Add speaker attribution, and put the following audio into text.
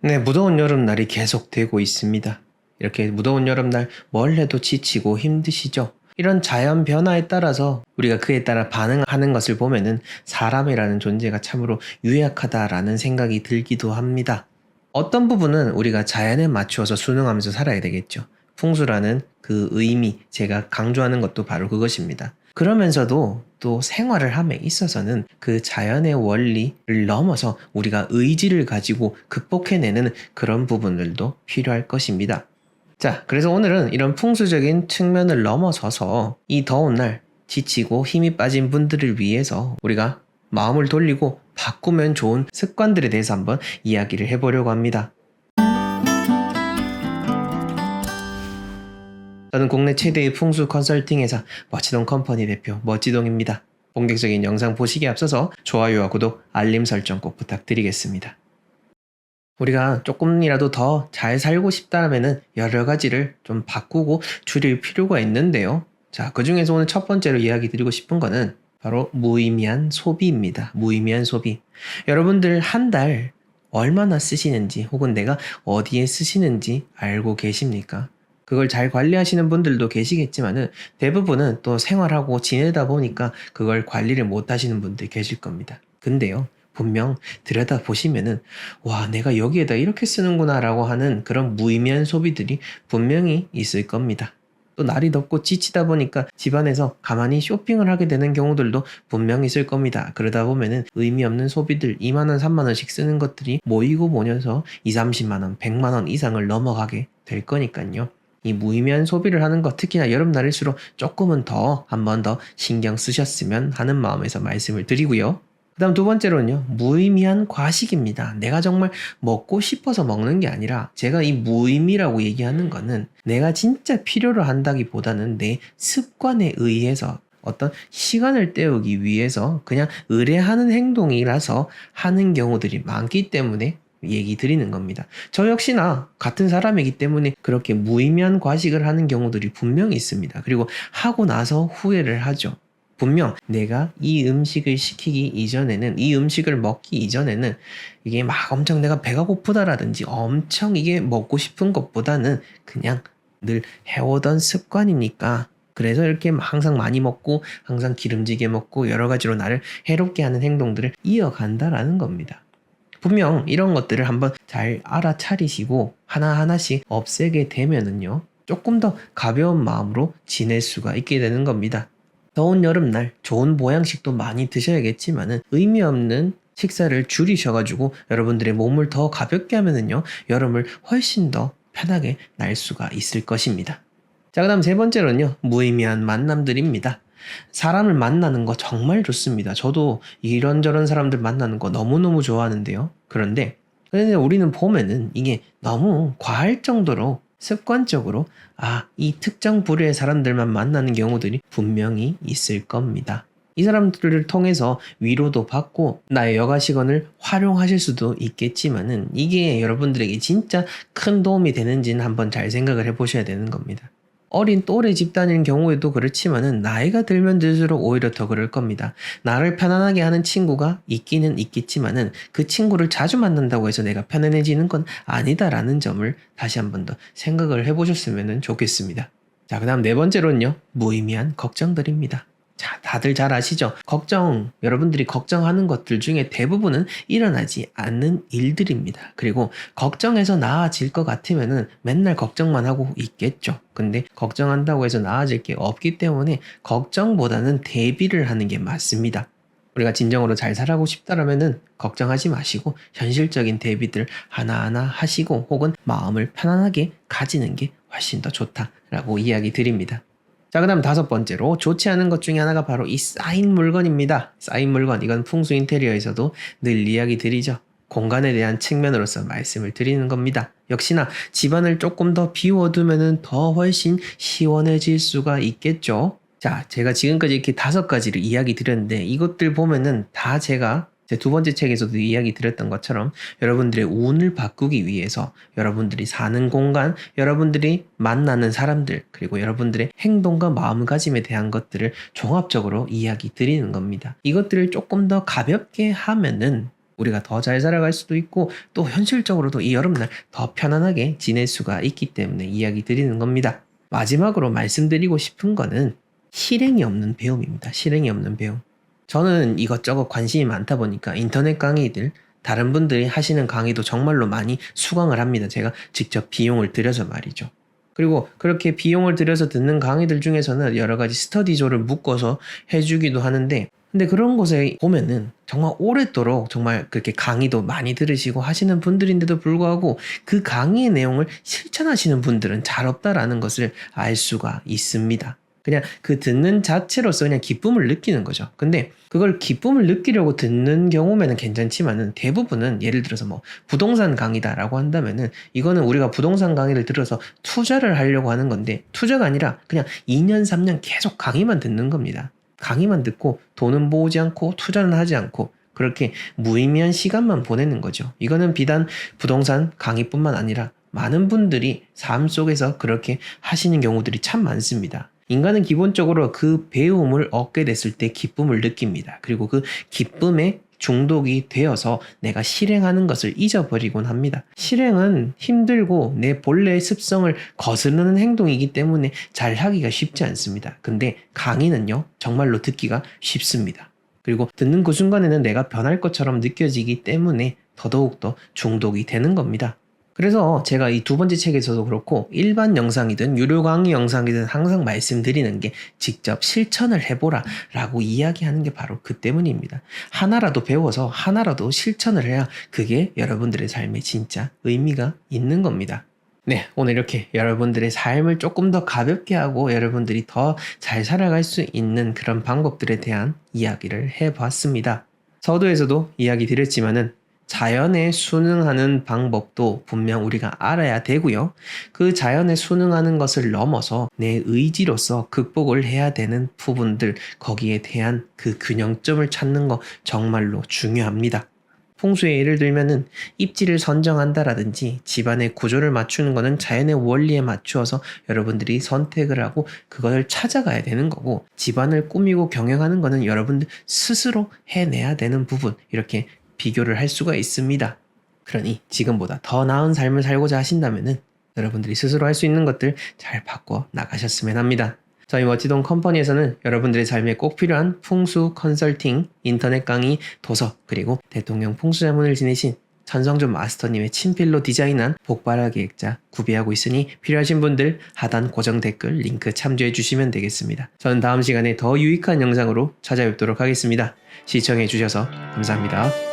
Speaker 1: 네, 무더운 여름날이 계속되고 있습니다. 이렇게 무더운 여름날 뭘 해도 지치고 힘드시죠? 이런 자연 변화에 따라서 우리가 그에 따라 반응하는 것을 보면은 사람이라는 존재가 참으로 유약하다라는 생각이 들기도 합니다. 어떤 부분은 우리가 자연에 맞추어서 순응하면서 살아야 되겠죠. 풍수라는 그 의미, 제가 강조하는 것도 바로 그것입니다. 그러면서도 또 생활을 함에 있어서는 그 자연의 원리를 넘어서 우리가 의지를 가지고 극복해내는 그런 부분들도 필요할 것입니다. 자, 그래서 오늘은 이런 풍수적인 측면을 넘어서서 이 더운 날 지치고 힘이 빠진 분들을 위해서 우리가 마음을 돌리고 바꾸면 좋은 습관들에 대해서 한번 이야기를 해보려고 합니다. 저는 국내 최대의 풍수 컨설팅 회사 멋지동 컴퍼니 대표 멋지동입니다. 본격적인 영상 보시기에 앞서서 좋아요와 구독, 알림 설정 꼭 부탁드리겠습니다. 우리가 조금이라도 더 잘 살고 싶다면 여러 가지를 좀 바꾸고 줄일 필요가 있는데요. 자, 그 중에서 오늘 첫 번째로 이야기 드리고 싶은 거는 바로 무의미한 소비입니다. 무의미한 소비. 여러분들 한 달 얼마나 쓰시는지 혹은 내가 어디에 쓰시는지 알고 계십니까? 그걸 잘 관리하시는 분들도 계시겠지만은 대부분은 또 생활하고 지내다 보니까 그걸 관리를 못 하시는 분들 계실 겁니다. 근데요, 분명 들여다보시면은 와, 내가 여기에다 이렇게 쓰는구나 라고 하는 그런 무의미한 소비들이 분명히 있을 겁니다. 또 날이 덥고 지치다 보니까 집안에서 가만히 쇼핑을 하게 되는 경우들도 분명히 있을 겁니다. 그러다 보면은 의미 없는 소비들 2만원, 3만원씩 쓰는 것들이 모이고 모여서 2, 30만원, 100만원 이상을 넘어가게 될 거니까요. 이 무의미한 소비를 하는 것, 특히나 여름날일수록 조금은 더 한 번 더 신경 쓰셨으면 하는 마음에서 말씀을 드리고요. 그 다음 두 번째로는요, 무의미한 과식입니다. 내가 정말 먹고 싶어서 먹는 게 아니라 제가 이 무의미라고 얘기하는 거는 내가 진짜 필요로 한다기보다는 내 습관에 의해서 어떤 시간을 때우기 위해서 그냥 의뢰하는 행동이라서 하는 경우들이 많기 때문에 얘기 드리는 겁니다. 저 역시나 같은 사람이기 때문에 그렇게 무의미한 과식을 하는 경우들이 분명히 있습니다. 그리고 하고 나서 후회를 하죠. 분명 내가 이 음식을 시키기 이전에는, 이 음식을 먹기 이전에는 이게 막 엄청 내가 배가 고프다라든지 엄청 이게 먹고 싶은 것보다는 그냥 늘 해오던 습관이니까, 그래서 이렇게 항상 많이 먹고 항상 기름지게 먹고 여러 가지로 나를 해롭게 하는 행동들을 이어간다라는 겁니다. 분명 이런 것들을 한번 잘 알아차리시고 하나하나씩 없애게 되면은요, 조금 더 가벼운 마음으로 지낼 수가 있게 되는 겁니다. 더운 여름날 좋은 보양식도 많이 드셔야겠지만은 의미 없는 식사를 줄이셔가지고 여러분들의 몸을 더 가볍게 하면은요, 여름을 훨씬 더 편하게 날 수가 있을 것입니다. 자, 그 다음 세 번째로는요, 무의미한 만남들입니다. 사람을 만나는 거 정말 좋습니다. 저도 이런저런 사람들 만나는 거 너무너무 좋아하는데요. 그런데 우리는 보면은 이게 너무 과할 정도로 습관적으로 이 특정 부류의 사람들만 만나는 경우들이 분명히 있을 겁니다. 이 사람들을 통해서 위로도 받고 나의 여가 시간을 활용하실 수도 있겠지만은 이게 여러분들에게 진짜 큰 도움이 되는지는 한번 잘 생각을 해보셔야 되는 겁니다. 어린 또래 집단인 경우에도 그렇지만은 나이가 들면 들수록 오히려 더 그럴 겁니다. 나를 편안하게 하는 친구가 있기는 있겠지만은 그 친구를 자주 만난다고 해서 내가 편안해지는 건 아니다라는 점을 다시 한번 더 생각을 해보셨으면 좋겠습니다. 자, 그 다음 네 번째로는요, 무의미한 걱정들입니다. 자, 다들 잘 아시죠? 여러분들이 걱정하는 것들 중에 대부분은 일어나지 않는 일들입니다. 그리고 걱정해서 나아질 것 같으면은 맨날 걱정만 하고 있겠죠. 근데 걱정한다고 해서 나아질 게 없기 때문에 걱정보다는 대비를 하는 게 맞습니다. 우리가 진정으로 잘 살아가고 싶다라면은 걱정하지 마시고 현실적인 대비들 하나하나 하시고 혹은 마음을 편안하게 가지는 게 훨씬 더 좋다라고 이야기 드립니다. 자, 그 다음 다섯 번째로 좋지 않은 것 중에 하나가 바로 이 쌓인 물건입니다. 쌓인 물건, 이건 풍수 인테리어에서도 늘 이야기 드리죠. 공간에 대한 측면으로서 말씀을 드리는 겁니다. 역시나 집안을 조금 더 비워두면 더 훨씬 시원해질 수가 있겠죠. 자, 제가 지금까지 이렇게 5가지를 이야기 드렸는데 이것들 보면은 다 제가 제 두 번째 책에서도 이야기 드렸던 것처럼 여러분들의 운을 바꾸기 위해서 여러분들이 사는 공간, 여러분들이 만나는 사람들, 그리고 여러분들의 행동과 마음가짐에 대한 것들을 종합적으로 이야기 드리는 겁니다. 이것들을 조금 더 가볍게 하면은 우리가 더 잘 살아갈 수도 있고 또 현실적으로도 이 여름날 더 편안하게 지낼 수가 있기 때문에 이야기 드리는 겁니다. 마지막으로 말씀드리고 싶은 거는 실행이 없는 배움입니다. 실행이 없는 배움. 저는 이것저것 관심이 많다 보니까 인터넷 강의들, 다른 분들이 하시는 강의도 정말로 많이 수강을 합니다. 제가 직접 비용을 들여서 말이죠. 그리고 그렇게 비용을 들여서 듣는 강의들 중에서는 여러 가지 스터디조를 묶어서 해주기도 하는데, 근데 그런 곳에 보면은 정말 오랫도록 정말 그렇게 강의도 많이 들으시고 하시는 분들인데도 불구하고 그 강의의 내용을 실천하시는 분들은 잘 없다라는 것을 알 수가 있습니다. 그냥 그 듣는 자체로서 그냥 기쁨을 느끼는 거죠. 근데 그걸 기쁨을 느끼려고 듣는 경우면은 괜찮지만은 대부분은 예를 들어서 뭐 부동산 강의다라고 한다면은 이거는 우리가 부동산 강의를 들어서 투자를 하려고 하는 건데 투자가 아니라 그냥 2년, 3년 계속 강의만 듣는 겁니다. 강의만 듣고 돈은 모으지 않고 투자는 하지 않고 그렇게 무의미한 시간만 보내는 거죠. 이거는 비단 부동산 강의뿐만 아니라 많은 분들이 삶 속에서 그렇게 하시는 경우들이 참 많습니다. 인간은 기본적으로 그 배움을 얻게 됐을 때 기쁨을 느낍니다. 그리고 그 기쁨에 중독이 되어서 내가 실행하는 것을 잊어버리곤 합니다. 실행은 힘들고 내 본래의 습성을 거스르는 행동이기 때문에 잘 하기가 쉽지 않습니다. 근데 강의는요, 정말로 듣기가 쉽습니다. 그리고 듣는 그 순간에는 내가 변할 것처럼 느껴지기 때문에 더더욱더 중독이 되는 겁니다. 그래서 제가 이 두 번째 책에서도 그렇고 일반 영상이든 유료 강의 영상이든 항상 말씀드리는 게 직접 실천을 해보라 라고 이야기하는 게 바로 그 때문입니다. 하나라도 배워서 하나라도 실천을 해야 그게 여러분들의 삶에 진짜 의미가 있는 겁니다. 네, 오늘 이렇게 여러분들의 삶을 조금 더 가볍게 하고 여러분들이 더 잘 살아갈 수 있는 그런 방법들에 대한 이야기를 해봤습니다. 서두에서도 이야기 드렸지만은 자연에 순응하는 방법도 분명 우리가 알아야 되고요. 그 자연에 순응하는 것을 넘어서 내 의지로서 극복을 해야 되는 부분들, 거기에 대한 그 균형점을 찾는 거 정말로 중요합니다. 풍수의 예를 들면은 입지를 선정한다라든지 집안의 구조를 맞추는 거는 자연의 원리에 맞추어서 여러분들이 선택을 하고 그걸 찾아가야 되는 거고, 집안을 꾸미고 경영하는 거는 여러분들 스스로 해내야 되는 부분, 이렇게 비교를 할 수가 있습니다. 그러니 지금보다 더 나은 삶을 살고자 하신다면은 여러분들이 스스로 할 수 있는 것들 잘 바꿔 나가셨으면 합니다. 저희 멋지동 컴퍼니에서는 여러분들의 삶에 꼭 필요한 풍수 컨설팅, 인터넷 강의, 도서, 그리고 대통령 풍수자문을 지내신 전성준 마스터님의 친필로 디자인한 복바라 계획자 구비하고 있으니 필요하신 분들 하단 고정 댓글 링크 참조해 주시면 되겠습니다. 저는 다음 시간에 더 유익한 영상으로 찾아뵙도록 하겠습니다. 시청해 주셔서 감사합니다.